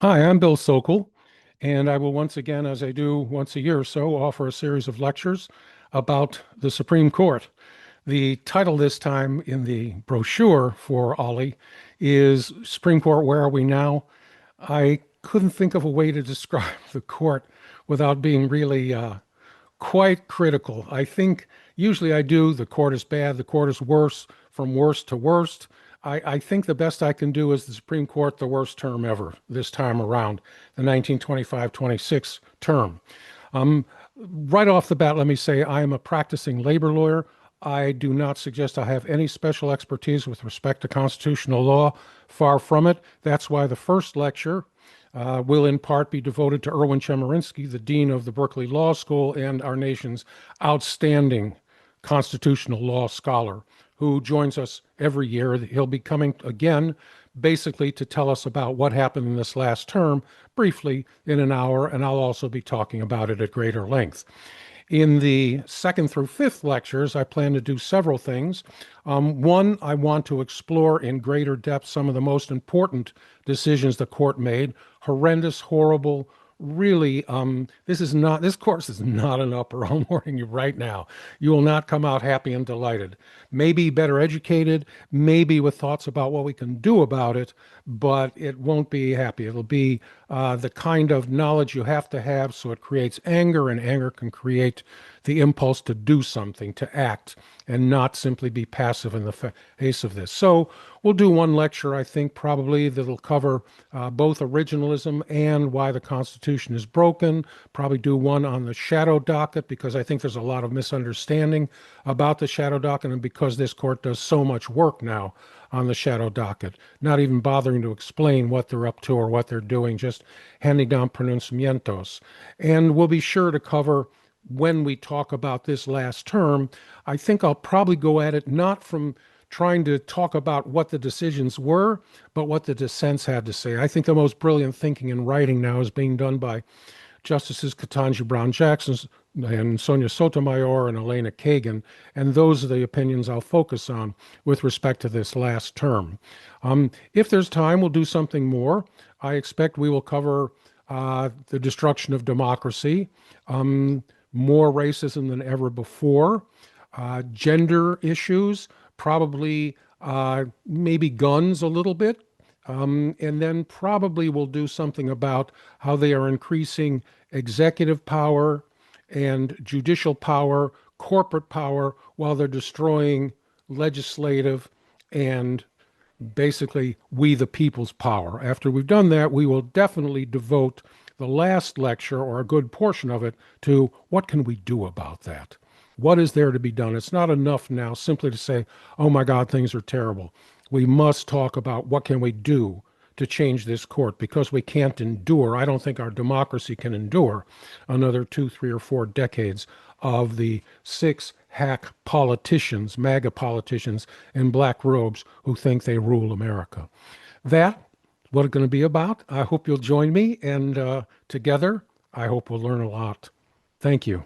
Hi, I'm Bill Sokol, and I will once again, as I do once a year or so, offer a series of lectures about the Supreme Court. The title this time in the brochure for Ollie is Supreme Court, Where Are We Now? I couldn't think of a way to describe the court without being really quite critical. I think usually I do. The court is bad, the court is worse, from worst to worst. I think the best I can do is the Supreme Court, the worst term ever this time around, the 1925-26 term. Right off the bat, let me say I am a practicing labor lawyer. I do not suggest I have any special expertise with respect to constitutional law. Far from it. That's why the first lecture will in part be devoted to Erwin Chemerinsky, the dean of the Berkeley Law School and our nation's outstanding constitutional law scholar, who joins us every year. He'll be coming again, basically to tell us about what happened in this last term, briefly in an hour, and I'll also be talking about it at greater length. In the second through fifth lectures, I plan to do several things. One, I want to explore in greater depth some of the most important decisions the court made. Horrendous, horrible, really, this course is not an upper. I'm warning you right now. You will not come out happy and delighted. Maybe better educated, maybe with thoughts about what we can do about it, but it won't be happy. It'll be the kind of knowledge you have to have so it creates anger, and anger can create the impulse to do something, to act, and not simply be passive in the face of this. So we'll do one lecture, I think, probably that'll cover both originalism and why the Constitution is broken. Probably do one on the shadow docket, because I think there's a lot of misunderstanding about the shadow docket, and because this court does so much work now on the shadow docket, not even bothering to explain what they're up to or what they're doing, just handing down pronunciamientos. And we'll be sure to cover, when we talk about this last term, I think I'll probably go at it not from trying to talk about what the decisions were, but what the dissents had to say. I think the most brilliant thinking and writing now is being done by Justices Ketanji Brown Jackson and Sonia Sotomayor and Elena Kagan, and those are the opinions I'll focus on with respect to this last term. If there's time, we'll do something more. I expect we will cover the destruction of democracy, more racism than ever before, gender issues, probably maybe guns a little bit, and then probably we'll do something about how they are increasing executive power and judicial power, corporate power, while they're destroying legislative and basically we the people's power. After we've done that, we will definitely devote the last lecture, or a good portion of it, to what can we do about that? What is there to be done? It's not enough now simply to say, oh my God, things are terrible. We must talk about what can we do to change this court, because we can't endure, I don't think our democracy can endure another 2, 3, or 4 decades of the 6 hack politicians, MAGA politicians in black robes who think they rule America. That, what it's going to be about. I hope you'll join me, and together, I hope we'll learn a lot. Thank you.